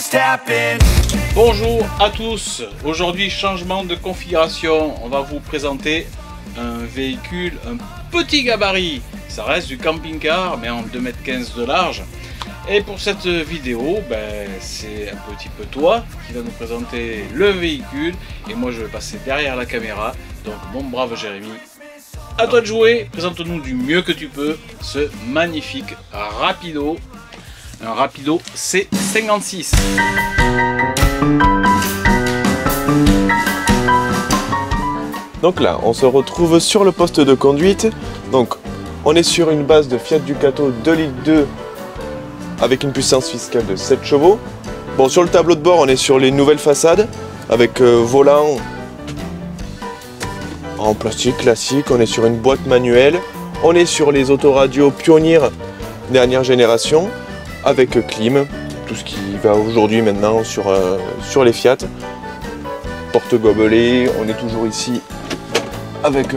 just happened. Bonjour à tous, aujourd'hui changement de configuration, on va vous présenter un véhicule, un petit gabarit, ça reste du camping-car mais en 2,15 m de large. Et pour cette vidéo, c'est un petit peu toi qui va nous présenter le véhicule et moi je vais passer derrière la caméra. Donc mon brave Jérémy, à toi de jouer, présente-nous du mieux que tu peux ce magnifique Rapido, un Rapido C56. Donc là, on se retrouve sur le poste de conduite. Donc, on est sur une base de Fiat Ducato 2,2 litres avec une puissance fiscale de 7 chevaux. Bon, sur le tableau de bord, on est sur les nouvelles façades avec volant en plastique classique. On est sur une boîte manuelle. On est sur les autoradios Pioneer dernière génération avec clim, tout ce qui va aujourd'hui maintenant sur les Fiat. Porte gobelets, on est toujours ici avec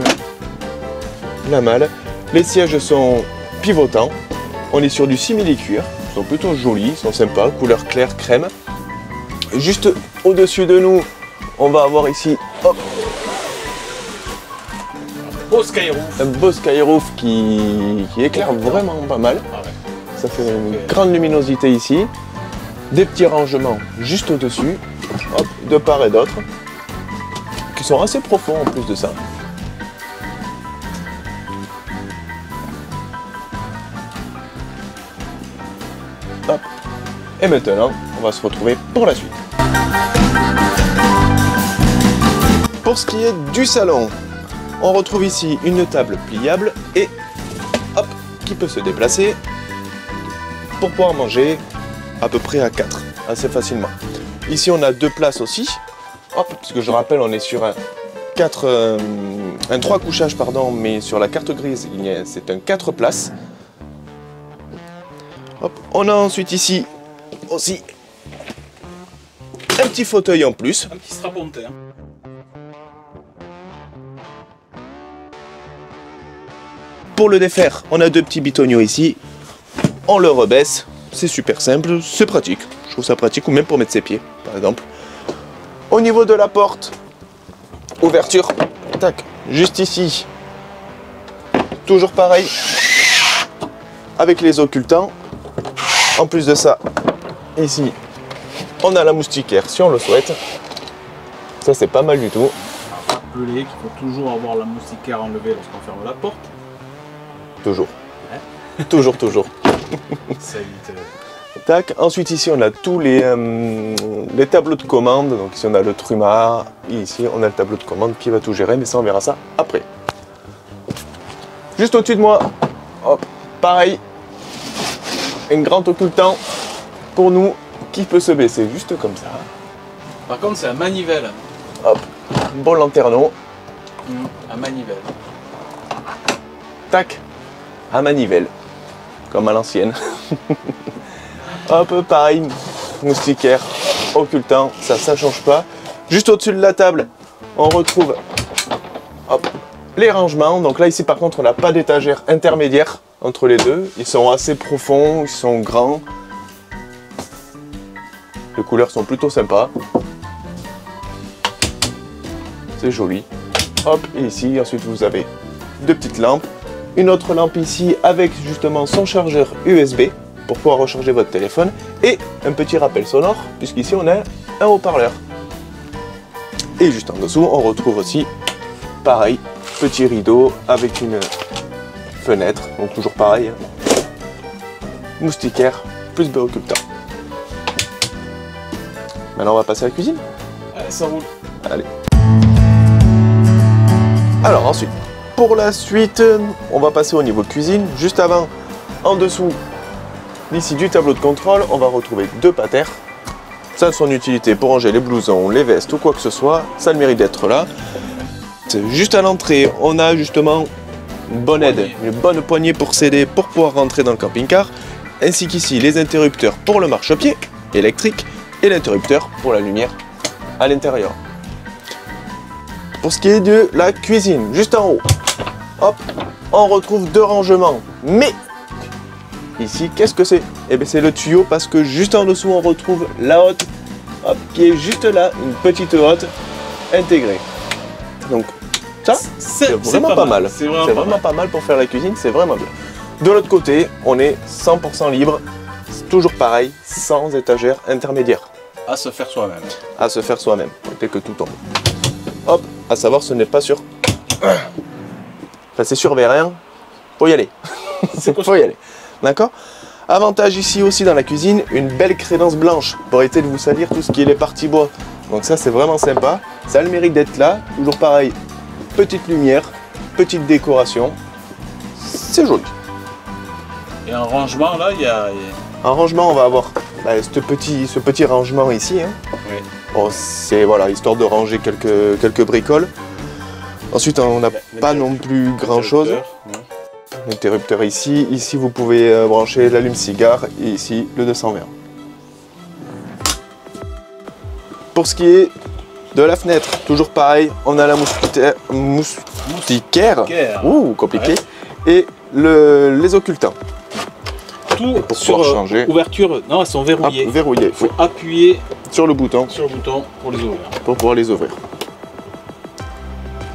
la malle. Les sièges sont pivotants. On est sur du simili-cuir. Ils sont plutôt jolis, ils sont sympas, couleur claire crème. Juste au-dessus de nous, on va avoir ici hop, un beau skyroof qui éclaire vraiment pas mal. Ça fait une grande luminosité ici. Des petits rangements juste au-dessus, hop, de part et d'autre, qui sont assez profonds en plus de ça. Hop. Et maintenant, on va se retrouver pour la suite. Pour ce qui est du salon, on retrouve ici une table pliable et hop, qui peut se déplacer pour pouvoir manger à peu près à 4, assez facilement. Ici, on a 2 places aussi. Hop, parce que je rappelle, on est sur un 3 couchages, pardon, mais sur la carte grise, c'est un 4 places. Hop, on a ensuite ici aussi un petit fauteuil en plus. Un petit strapontin. Pour le défaire, on a 2 petits bitonios ici. On le rebaisse, c'est super simple, c'est pratique. Je trouve ça pratique, ou même pour mettre ses pieds, par exemple. Au niveau de la porte, ouverture, tac, juste ici. Toujours pareil, avec les occultants. En plus de ça, ici, on a la moustiquaire si on le souhaite. Ça, c'est pas mal du tout. Rappelez qu'il faut toujours avoir la moustiquaire enlevée lorsqu'on ferme la porte. Toujours. Ouais. Toujours, toujours. Ça évite. Tac. Ensuite, ici, on a tous les tableaux de commande. Donc, ici, on a le Truma. Et ici, on a le tableau de commande qui va tout gérer. Mais ça, on verra ça après. Juste au-dessus de moi, hop, pareil. Un grand occultant pour nous qui peut se baisser juste comme ça. Par contre, c'est à manivelle. Hop, bon lanterneau. À manivelle. Tac, à manivelle, comme à l'ancienne. Hop, pareil, moustiquaire, occultant, ça change pas. Juste au-dessus de la table, on retrouve hop, les rangements. Donc là, ici, par contre, on n'a pas d'étagère intermédiaire entre les deux. Ils sont assez profonds, ils sont grands. Les couleurs sont plutôt sympas. C'est joli. Hop, et ici, ensuite, vous avez 2 petites lampes. Une autre lampe ici avec justement son chargeur USB pour pouvoir recharger votre téléphone. Et un petit rappel sonore, puisqu'ici, on a un haut-parleur. Et juste en dessous, on retrouve aussi, pareil, petit rideau avec une fenêtre, donc toujours pareil, moustiquaire plus baie occultant. Maintenant on va passer à la cuisine. Allez, ça roule. Allez. Alors ensuite, pour la suite, on va passer au niveau cuisine. Juste avant, en dessous, ici du tableau de contrôle, on va retrouver 2 patères. Ça a son utilité pour ranger les blousons, les vestes ou quoi que ce soit, ça a le mérite d'être là. Juste à l'entrée, on a justement une bonne aide, une bonne poignée pour s'aider pour pouvoir rentrer dans le camping-car, ainsi qu'ici les interrupteurs pour le marchepied électrique et l'interrupteur pour la lumière à l'intérieur. Pour ce qui est de la cuisine, juste en haut, hop, on retrouve 2 rangements, mais ici, qu'est-ce que c'est? Et bien c'est le tuyau parce que juste en dessous on retrouve la hotte, hop, qui est juste là, une petite hotte intégrée. Donc ça, c'est vraiment pas mal. C'est vraiment pas mal pour faire la cuisine, c'est vraiment bien. De l'autre côté, on est 100% libre, toujours pareil, sans étagère intermédiaire. À se faire soi-même. À se faire soi-même, dès que tout tombe. Hop, à savoir ce n'est pas sûr. Enfin, c'est sur V1, faut y aller. Faut y aller. D'accord? Avantage ici aussi dans la cuisine, une belle crédence blanche pour éviter de vous salir tout ce qui est les parties bois. Donc ça c'est vraiment sympa. Ça a le mérite d'être là. Toujours pareil, petite lumière, petite décoration. C'est joli. Et en rangement là, il y a... En rangement, on va avoir ce petit rangement ici. Hein. Oui. Bon, c'est voilà, histoire de ranger quelques bricoles. Ensuite, on n'a pas non plus grand chose. L'interrupteur ici. Ici, vous pouvez brancher l'allume-cigare et ici le 220. Pour ce qui est de la fenêtre, toujours pareil, on a la moustiquaire. Ouh, compliqué. Ouais. Et les occultants. Tout sur changer. Ouverture, non, elles sont verrouillées. Verrouillées. Il faut appuyer sur le bouton pour les ouvrir. Pour pouvoir les ouvrir.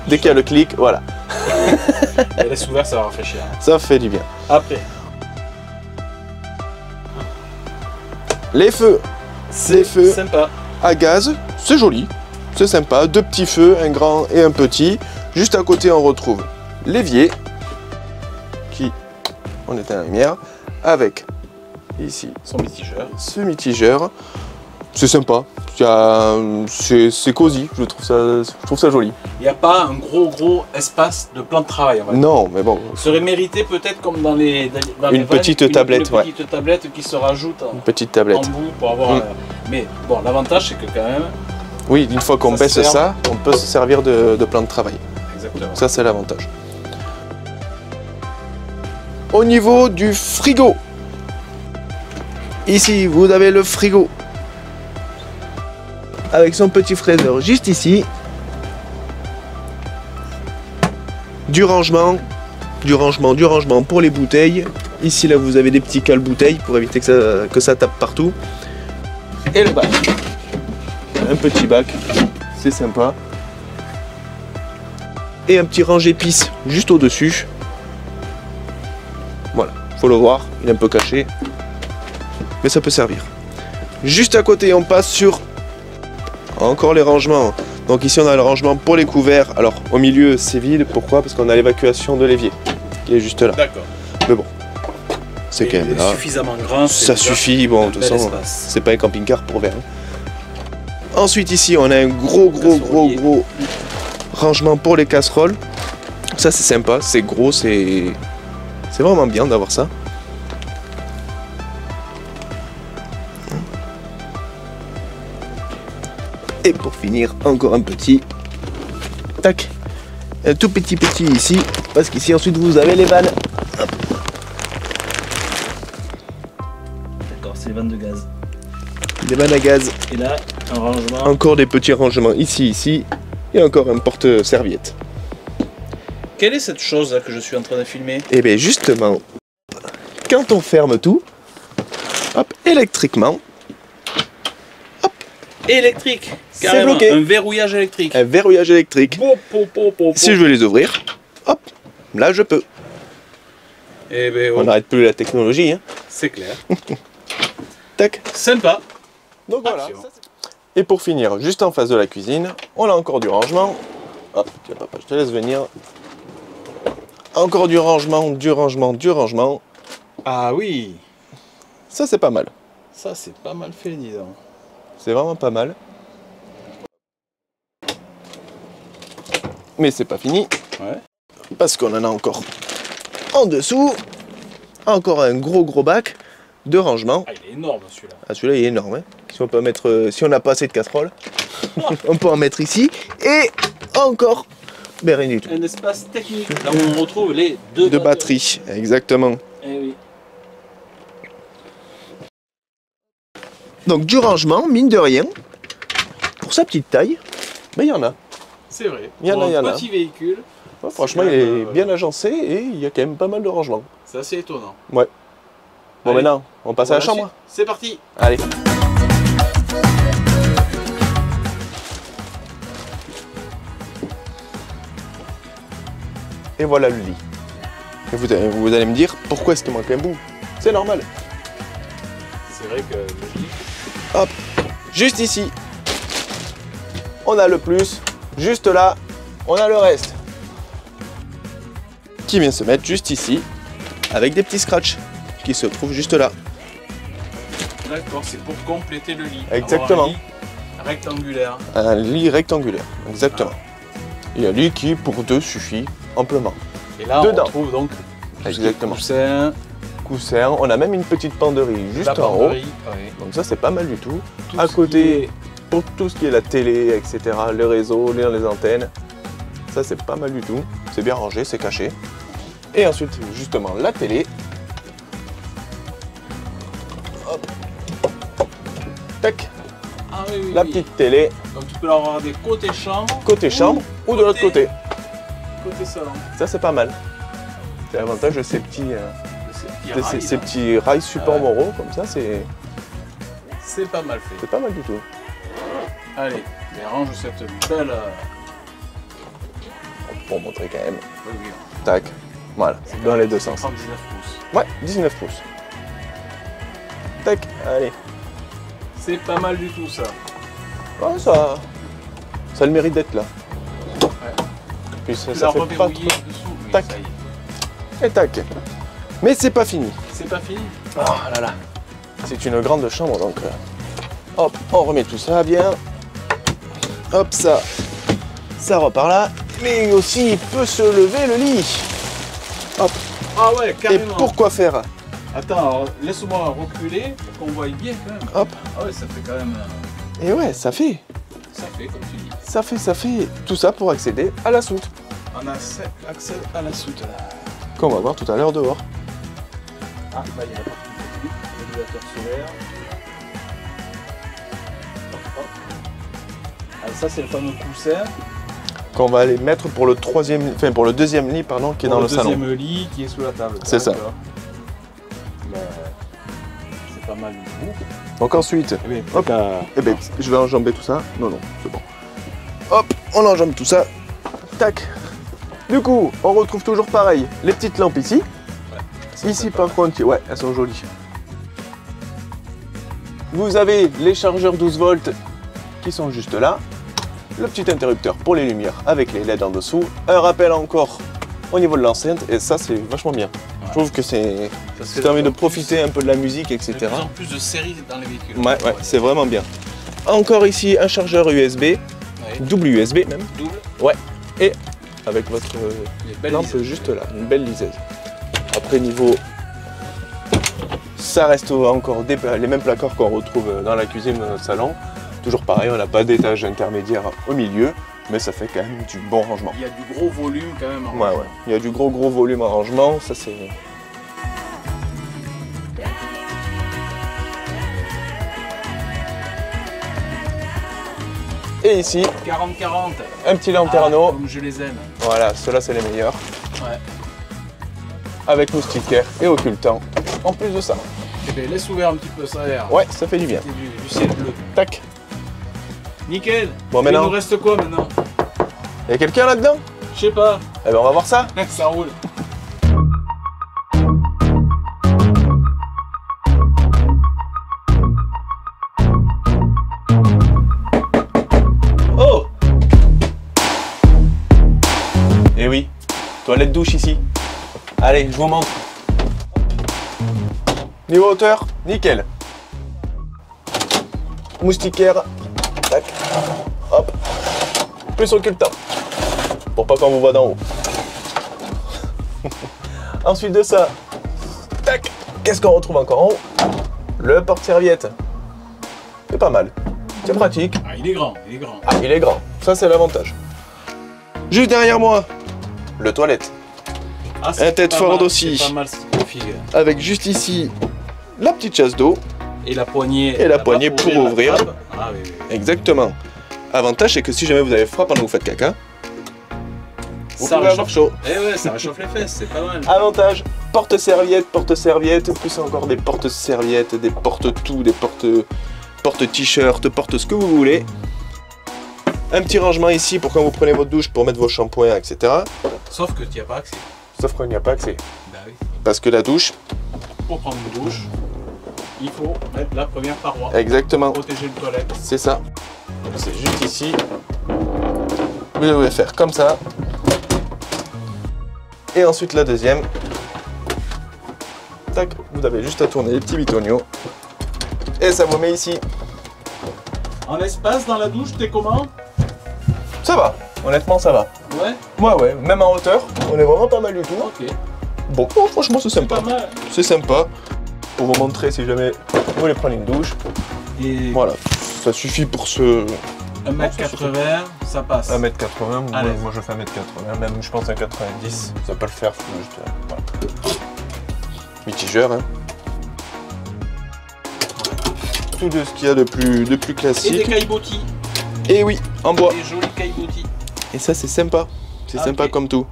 Dès qu'il y a le clic, voilà. Et laisse ouvert, ça va rafraîchir. Ça fait du bien. Après. Les feux. Les feux sympa. À gaz, c'est joli. C'est sympa. Deux petits feux, un grand et un petit. Juste à côté, on retrouve l'évier qui, on éteint la lumière, avec ici son mitigeur. Ce mitigeur. C'est sympa, c'est cosy, je trouve ça joli. Il n'y a pas un gros espace de plan de travail. On va dire. Non, mais bon. Ça serait mérité peut-être comme dans les petite tablette, une petite tablette qui se rajoute une petite tablette. En bout pour avoir. Mais bon, l'avantage c'est que quand même. Oui, une fois qu'on baisse ça, on peut se servir de plan de travail. Exactement. Ça c'est l'avantage. Au niveau du frigo, ici vous avez le frigo. Avec son petit fraiseur juste ici. Du rangement pour les bouteilles. Ici là vous avez des petits cale-bouteilles pour éviter que ça tape partout. Et le bac. Un petit bac, c'est sympa. Et un petit range-épices juste au-dessus. Voilà, faut le voir, il est un peu caché. Mais ça peut servir. Juste à côté, on passe sur encore les rangements. Donc ici on a le rangement pour les couverts. Alors au milieu c'est vide, pourquoi? Parce qu'on a l'évacuation de l'évier qui est juste là. D'accord. Mais bon, c'est quand même là. Suffisamment grand. Ça suffit, bon de toute façon, c'est pas un camping-car pour verre. Ensuite ici on a un gros rangement pour les casseroles. Ça c'est sympa, c'est gros, c'est vraiment bien d'avoir ça. Et pour finir, encore un petit. Tac. Un tout petit ici. Parce qu'ici, ensuite, vous avez les vannes. D'accord, c'est les vannes de gaz. Des vannes à gaz. Et là, un rangement. Encore des petits rangements ici. Et encore un porte-serviette. Quelle est cette chose là que je suis en train de filmer? Et bien justement, quand on ferme tout, hop, électriquement. Électrique, c'est bloqué. Un verrouillage électrique. Un verrouillage électrique. Si je veux les ouvrir, hop, là je peux. Et ben, on n'arrête plus la technologie. Hein. C'est clair. Tac. Sympa. Donc voilà. Et pour finir, juste en face de la cuisine, on a encore du rangement. Hop, tiens papa, je te laisse venir. Encore du rangement. Ah oui. Ça c'est pas mal. Ça c'est pas mal fait, dis donc. C'est vraiment pas mal. Mais c'est pas fini. Ouais. Parce qu'on en a encore en dessous. Encore un gros bac de rangement. Ah, il est énorme celui-là. Ah, celui-là il est énorme. Hein. Si on peut mettre, si on n'a pas assez de casseroles, on peut en mettre ici. Et encore, ben rien du tout. Un espace technique. Là où on retrouve les deux batteries. Exactement. Eh oui. Donc du rangement, mine de rien, pour sa petite taille, mais il y en a. C'est vrai. Il y en a. Un petit véhicule. Ouais, franchement, il est bien agencé et il y a quand même pas mal de rangements. C'est assez étonnant. Ouais. Bon, Allez, maintenant, on passe à la chambre. C'est parti. Allez. Et voilà le lit. Et vous allez me dire, pourquoi est-ce qu'il manque un bout? C'est normal. C'est vrai que le lit... Hop, juste ici. On a le plus. Juste là, on a le reste. Qui vient se mettre juste ici, avec des petits scratchs qui se trouvent juste là. D'accord, c'est pour compléter le lit. Exactement. Un lit rectangulaire. Un lit rectangulaire, exactement. Et un lit qui, pour deux, suffit amplement. Et là, Dedans. on retrouve donc Exactement. coussin, Coussin, on a même une petite penderie juste la en haut. penderie, ouais. Donc ça, c'est pas mal du tout. Tout À ce côté, pour tout ce qui est la télé, etc., le réseau, les antennes, ça, c'est pas mal du tout. C'est bien rangé, c'est caché. Et ensuite, justement, la télé. Hop. Tac, Ah oui, oui, la oui. petite télé, Donc tu peux l'avoir des côtés chambre, côté chambre ou de l'autre côté. côté salon. Ça, c'est pas mal. C'est l'avantage de ces petits, Ces petits rails support Ouais. moraux, comme ça, c'est C'est pas mal fait. pas mal du tout. Allez, mais range cette belle... Pour montrer quand même. Oui, oui. Tac, voilà, dans les deux sens. 39 pouces. Ouais, 19 pouces. Tac, allez. C'est pas mal du tout ça. Ouais, ça a le mérite d'être là. Puis ça, Tu ça l'as fait pas trop. reverrouillé dessous. Oui, Tac. ça y est. Et tac. Mais c'est pas fini. C'est pas fini. Oh là là. C'est une grande chambre donc. Hop, on remet tout ça bien. Hop, ça repart là. Mais aussi, il peut se lever le lit. Hop. Ah ouais, Et carrément. pourquoi faire? Attends, alors, laisse-moi reculer pour qu'on voie bien quand même. Hop. Ah ouais, ça fait quand même... Et ouais, ça fait. Ça fait comme tu dis. Ça fait tout ça pour accéder à la soute. On a accès à la soute là. Qu'on va voir tout à l'heure dehors. Ah, là il y a la partie technique, régulateur solaire. Hop, hop. Ah, ça c'est le fameux coussin. Qu'on va aller mettre pour le pour le deuxième lit pardon, qui est dans le salon. Le deuxième lit qui est sous la table. C'est ça. D'accord. Mais c'est pas mal du tout. Donc ensuite, Eh bien, hop, eh ben, je vais enjamber tout ça. Non, c'est bon. Hop, on enjambe tout ça. Tac. Du coup, on retrouve toujours pareil, les petites lampes ici. Ici par contre, ouais, elles sont jolies. Vous avez les chargeurs 12 volts qui sont juste là. Le petit interrupteur pour les lumières avec les LED en dessous. Un rappel encore au niveau de l'enceinte et ça c'est vachement bien. Je trouve que c'est... Ça permet de profiter un peu de la musique, etc. De plus en plus de séries dans les véhicules. Ouais, c'est vraiment bien. Encore ici un chargeur USB, Ouais. double USB même. Double. Ouais. Et avec votre Les belles lampe liseuses. juste là, une belle liseuse. Après niveau, ça reste encore les mêmes placards qu'on retrouve dans la cuisine dans notre salon. Toujours pareil, on n'a pas d'étage intermédiaire au milieu, mais ça fait quand même du bon rangement. Il y a du gros volume quand même. en Ouais, rangement. ouais. Il y a du gros volume en rangement, ça c'est... Et ici, 40-40. un petit lanterneau. Comme je les aime. Voilà, ceux-là c'est les meilleurs. Ouais. Avec moustiquaire et occultant. En plus de ça. Eh bien, laisse ouvert un petit peu ça air. Ouais, ça fait du bien. C'est du ciel bleu. Tac. Nickel. Bon, Et maintenant- il nous reste quoi maintenant? Il y a quelqu'un là-dedans? Je sais pas. Eh ben on va voir ça. Ça roule. Oh! Eh oui, toilette douche ici. Allez, je vous montre. Niveau hauteur, nickel. Moustiquaire, tac, hop, plus occultant, pour pas qu'on vous voit d'en haut. Ensuite de ça, tac, qu'est-ce qu'on retrouve encore en haut? Le porte-serviette. C'est pas mal, c'est pratique. Ah, il est grand, il est grand. Ah, il est grand, ça c'est l'avantage. Juste derrière moi, le toilette. Ah, Un tête pas Ford mal, aussi. C'est pas mal ce qui config. Avec juste ici la petite chasse d'eau. Et la poignée. Et la là-bas poignée pour ouvrir. la trappe. Ah oui, oui, oui. Exactement. Avantage, c'est que si jamais vous avez froid pendant que vous faites caca, vous Ça pouvez avoir réchauffe. chaud. Eh ouais, ça réchauffe les fesses, c'est pas mal. Avantage. Porte-serviettes, plus encore des porte-serviettes, des porte-tout, des porte-t-shirt, porte ce que vous voulez. Un petit rangement ici pour quand vous prenez votre douche, pour mettre vos shampoings, etc. Sauf que tu n'y as pas accès. Sauf qu'on n'y a pas accès. Bah oui. Parce que la douche... Pour prendre une douche, il faut mettre la première paroi. Exactement. Pour protéger le toilette. C'est ça. Donc c'est juste ici. Vous devez faire comme ça. Et ensuite la deuxième. Tac, vous avez juste à tourner les petits bitonio. Et ça vous met ici. En espace dans la douche, t'es comment? Ça va, honnêtement ça va. Ouais. Ouais, même en hauteur, on est vraiment pas mal du tout. Ok. Bon, franchement c'est sympa. Pas mal. C'est sympa. Pour vous montrer si jamais vous voulez prendre une douche. Et Voilà, ça suffit pour ce... 1m80, ça passe. 1m80, Allez. moi je fais 1m80, même je pense 1m90, ça peut le faire, faut juste... voilà. Mitigeur, hein. Tout de ce qu'il y a de plus Et des classique. caillebotis. Et oui, en bois. Des jolis caillebotis. Et ça c'est sympa, c'est sympa Ok. comme tout.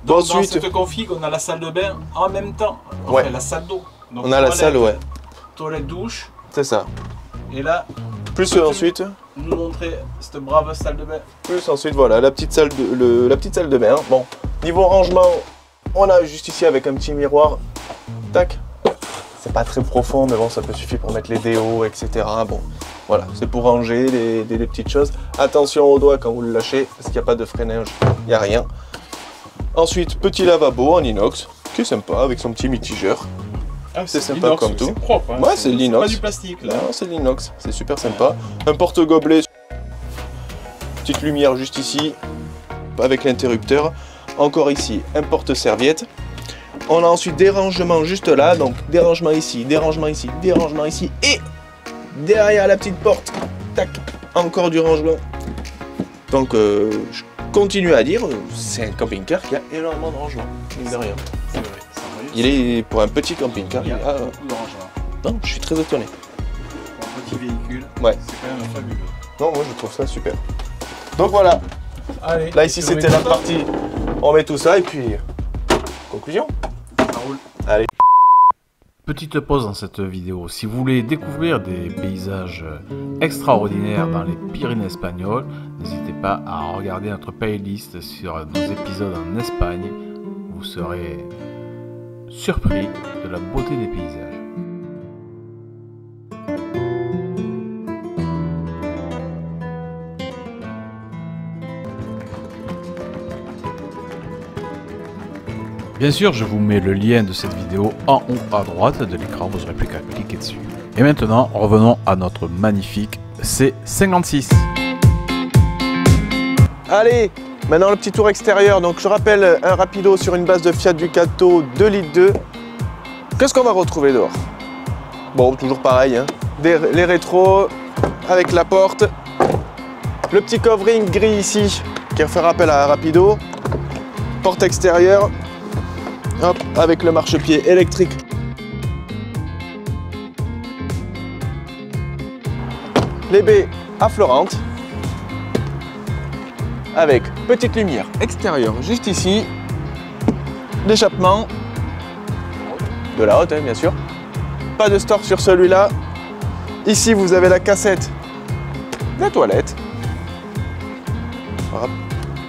Dans Ensuite, cette config, on a la salle de bain en même temps. Ouais. Enfin, la salle d'eau. Donc, on a la toilette, salle, ouais, Toilette, douche. c'est ça. Et là, Plus Peux-tu ensuite, nous montrer cette brave salle de bain. voilà, la petite salle de bain. Bon, niveau rangement, on a juste ici avec un petit miroir. Tac. C'est pas très profond, mais bon, ça peut suffire pour mettre les déos, etc. Bon, voilà, c'est pour ranger les petites choses. Attention au doigt quand vous le lâchez, parce qu'il n'y a pas de freinage, il n'y a rien. Ensuite, petit lavabo en inox, qui est sympa, avec son petit mitigeur. Ah, C'est sympa l'inox, comme tout. C'est propre. Hein. Ouais, c'est de l'inox. pas du plastique là. Non, c'est de l'inox, c'est super sympa. Un porte-gobelet, petite lumière juste ici, avec l'interrupteur. Encore ici, un porte-serviette. On a ensuite des rangements juste là, donc des rangements ici, des rangements ici, des rangements ici, et derrière la petite porte, tac, encore du rangement. Donc je continue à dire, c'est un camping-car qui a énormément de rangements, mine de rien. C'est vrai. C'est vrai. Il est, pour un petit camping-car, Il y a il a... beaucoup de rangement. Non, je suis très étonné. Pour un petit véhicule, Ouais. c'est quand même fabuleux. Non, moi je trouve ça super. Donc voilà, Allez. là ici tu remets c'était la tout ça partie, on met tout ça et puis conclusion. Ça roule. Allez. Petite pause dans cette vidéo. Si vous voulez découvrir des paysages extraordinaires dans les Pyrénées espagnoles, n'hésitez pas à regarder notre playlist sur nos épisodes en Espagne. Vous serez surpris de la beauté des paysages. Bien sûr, je vous mets le lien de cette vidéo en haut à droite de l'écran, vous n'aurez plus qu'à cliquer dessus. Et maintenant, revenons à notre magnifique C56. Allez, maintenant le petit tour extérieur. Donc je rappelle un rapido sur une base de Fiat Ducato 2 litres 2. Qu'est-ce qu'on va retrouver dehors? Bon, toujours pareil, hein. Les rétros avec la porte. Le petit covering gris ici qui fait rappel à un rapido. Porte extérieure. Hop, avec le marchepied électrique. Les baies affleurantes. Avec petite lumière extérieure juste ici. L'échappement. De la haute, hein, bien sûr. Pas de store sur celui-là. Ici, vous avez la cassette des toilettes. Hop.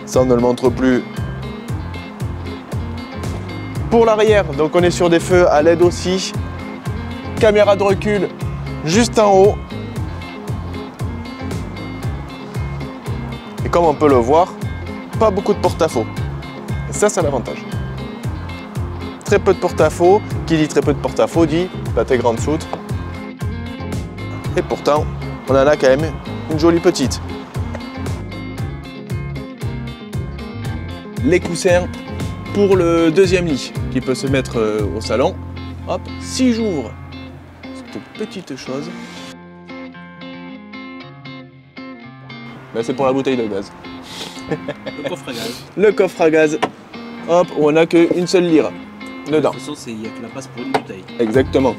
Ça, on ne le montre plus. Pour l'arrière, donc on est sur des feux à LED aussi. Caméra de recul juste en haut. Et comme on peut le voir, pas beaucoup de porte-à-faux. Et ça, c'est l'avantage. Très peu de porte-à-faux. Qui dit très peu de porte-à-faux dit la très grande soute. Et pourtant, on en a quand même une jolie petite. Les coussins pour le deuxième lit qui peut se mettre au salon. Hop, si j'ouvre cette petite chose, ben c'est pour la bouteille de gaz. Le coffre à gaz. Le coffre à gaz, hop, où on n'a qu'une seule lire dedans. De toute façon, il n'y a que la place pour une bouteille. Exactement.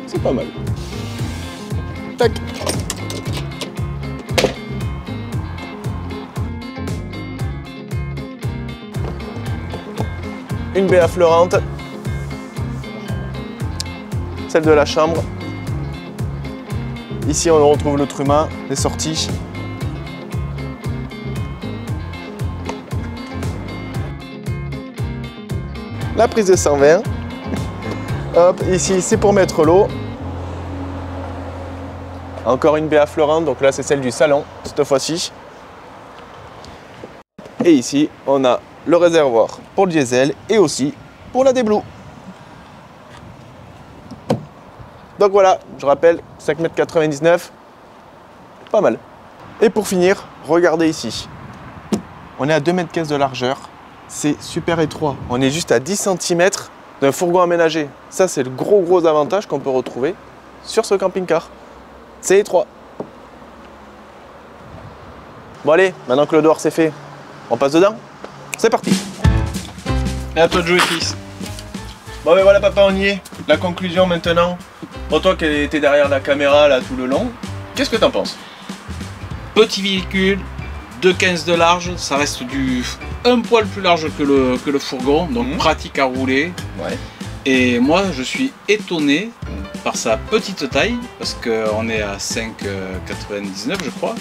C'est pas mal. Tac. une baie affleurante, celle de la chambre. Ici on retrouve le truma, les sorties. La prise de 120. Hop, ici c'est pour mettre l'eau. Encore une baie affleurante, donc là c'est celle du salon cette fois-ci. Et ici on a le réservoir pour le diesel et aussi pour la déblue. Donc voilà, je rappelle, 5,99 m, pas mal. Et pour finir, regardez ici. On est à 2,15 m de largeur, c'est super étroit. On est juste à 10 cm d'un fourgon aménagé. Ça c'est le gros avantage qu'on peut retrouver sur ce camping-car. C'est étroit. Bon allez, maintenant que le dehors c'est fait, on passe dedans. C'est parti. Et à toi de jouer, fils. Bon ben voilà papa, on y est. La conclusion maintenant. Bon, toi qui étais derrière la caméra là tout le long, qu'est-ce que t'en penses? Petit véhicule, 2,15 de large, ça reste un poil plus large que le fourgon, donc pratique à rouler. Ouais. Et moi je suis étonné par sa petite taille, parce qu'on est à 5,99 je crois.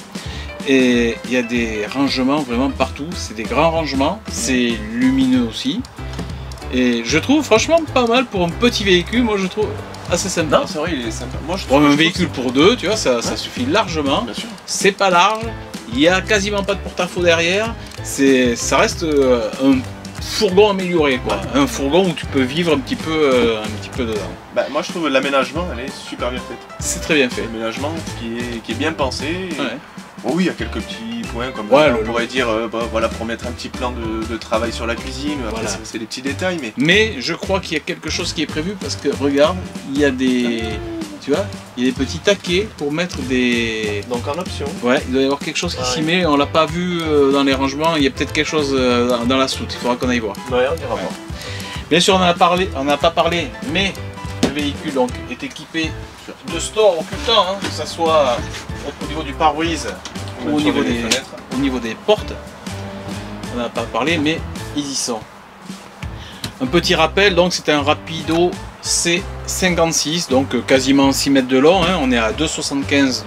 Et il y a des rangements vraiment partout, c'est des grands rangements, c'est lumineux aussi. Et je trouve franchement pas mal pour un petit véhicule, moi je trouve assez sympa. Non, c'est vrai, il est sympa. Moi, pour un véhicule pour deux, tu vois, ça suffit largement. Bien sûr. C'est pas large, il n'y a quasiment pas de porte-à-faux derrière, ça reste un fourgon amélioré, quoi. Un fourgon où tu peux vivre un petit peu dedans. Bah, moi je trouve l'aménagement, elle est super bien faite. C'est très bien fait. L'aménagement qui est bien pensé. Et... Ouais. Bon, oui, il y a quelques petits points comme on pourrait dire, voilà, pour mettre un petit plan de travail sur la cuisine. Après, voilà. C'est des petits détails, mais je crois qu'il y a quelque chose qui est prévu parce que regarde, il y a des, tu vois, il y a des petits taquets pour mettre des. Donc en option. Ouais, il doit y avoir quelque chose qui s'y met. On l'a pas vu dans les rangements. Il y a peut-être quelque chose dans la soute. Il faudra qu'on aille voir. Ouais, on ira voir. Bien sûr, on n'a pas parlé, mais le véhicule donc est équipé de stores occultants, hein, que ce soit au niveau du pare-brise ou au niveau des portes. On n'a pas parlé, mais ils y sont. Un petit rappel, donc c'est un Rapido C56, donc quasiment 6 mètres de long, hein, on est à 2,75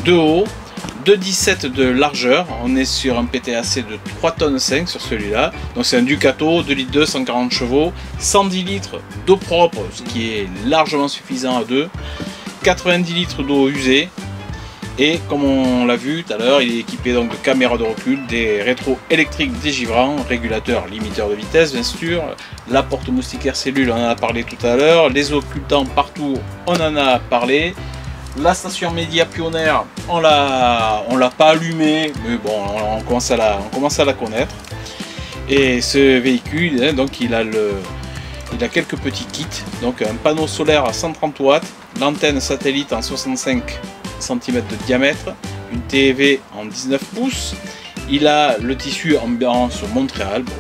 de haut, 2,17 de largeur, on est sur un PTAC de 3,5 tonnes sur celui-là, donc c'est un Ducato, 2,2 litres, 140 chevaux, 110 litres d'eau propre, ce qui est largement suffisant à deux, 90 litres d'eau usée, et comme on l'a vu tout à l'heure, il est équipé donc de caméras de recul, des rétros électriques dégivrants, régulateur, limiteur de vitesse bien sûr, la porte moustiquaire cellule, on en a parlé tout à l'heure, les occultants partout, on en a parlé. La station média Pioneer, on l'a pas allumée, mais bon, on commence à la connaître. Et ce véhicule, donc il a quelques petits kits, donc un panneau solaire à 130 watts, l'antenne satellite en 65 cm de diamètre, une TV en 19 pouces, il a le tissu ambiance Montréal, bon.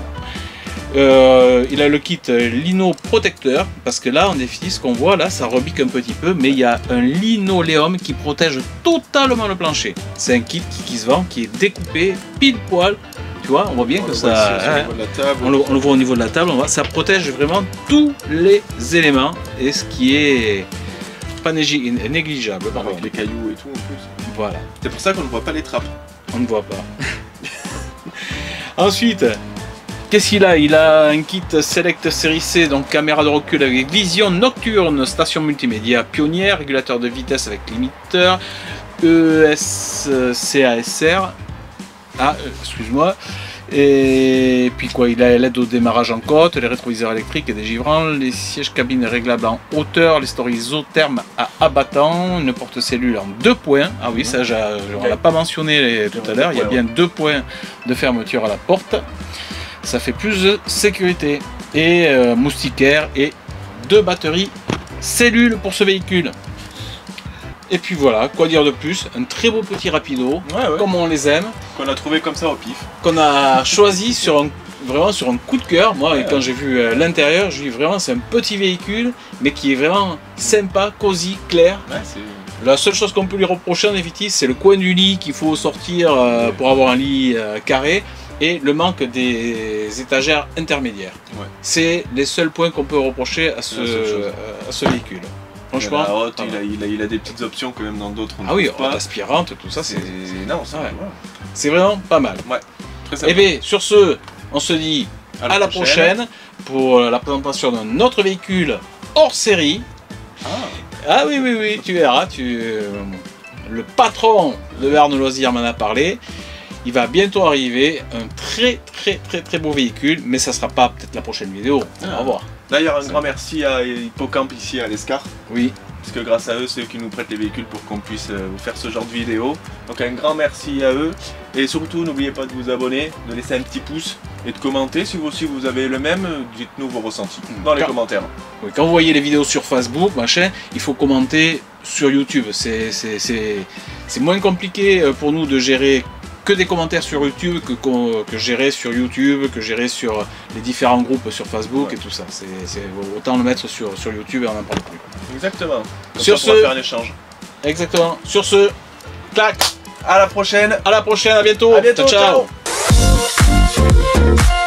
Il a le kit lino protecteur, parce que là en définitive ce qu'on voit là ça rebique un petit peu, mais il y a un linoléum qui protège totalement le plancher. C'est un kit qui se vend, qui est découpé pile poil, tu vois, on voit bien que ça, on le voit au niveau de la table, ça protège vraiment tous les éléments, et ce qui est pas négligeable. Avec les cailloux et tout en plus. Voilà. C'est pour ça qu'on ne voit pas les trappes. On ne voit pas. Ensuite, qu'est-ce qu'il a? Il a un kit Select Série C, donc caméra de recul avec vision nocturne, station multimédia Pionnier, régulateur de vitesse avec limiteur, ESCASR, excuse-moi, et puis quoi, il a l'aide au démarrage en côte, les rétroviseurs électriques et dégivrants, les sièges cabines réglables en hauteur, les stores isothermes à abattant, une porte cellule en 2 points, ah oui, ça on l'a pas mentionné tout à l'heure, il y a bien 2 points de fermeture à la porte. Ça fait plus de sécurité, et moustiquaire et 2 batteries cellules pour ce véhicule. Et puis voilà, quoi dire de plus, un très beau petit Rapido, comme on les aime. Qu'on a trouvé comme ça au pif. Qu'on a choisi vraiment sur un coup de cœur. Moi, quand j'ai vu l'intérieur, je dis vraiment c'est un petit véhicule, mais qui est vraiment sympa, cosy, clair. La seule chose qu'on peut lui reprocher en définitive, c'est le coin du lit qu'il faut sortir pour avoir un lit carré. et le manque des étagères intermédiaires. Ouais. C'est les seuls points qu'on peut reprocher à ce véhicule. Franchement, la haute, il a des petites options que même dans d'autres on ah oui, trouve pas. haute aspirante, tout ça, c'est non, c'est ouais. C'est vraiment pas mal. Ouais, très sympa. Et bien, sur ce, on se dit à la prochaine pour la présentation d'un autre véhicule hors série. Ah oui, tu verras, le patron de Verne Loisirs m'en a parlé. Il va bientôt arriver un très beau véhicule, mais ça sera pas peut-être la prochaine vidéo, on va voir. D'ailleurs, un grand merci à Hippocamp ici à l'Escar. Oui. Parce que grâce à eux, c'est eux qui nous prêtent les véhicules pour qu'on puisse vous faire ce genre de vidéo. Donc un grand merci à eux. Et surtout, n'oubliez pas de vous abonner, de laisser un petit pouce et de commenter. Si vous aussi vous avez le même, dites-nous vos ressentis dans les commentaires. Oui, quand vous voyez les vidéos sur Facebook, machin, il faut commenter sur YouTube. C'est moins compliqué pour nous de gérer que des commentaires sur YouTube que gérer sur YouTube, que gérer sur les différents groupes sur Facebook et tout ça. Autant le mettre sur YouTube et on n'en parle plus. Exactement. Sur ça, on va faire un échange. Exactement. Sur ce, clac. À la prochaine. À la prochaine, à bientôt. À bientôt. Ciao. Ciao.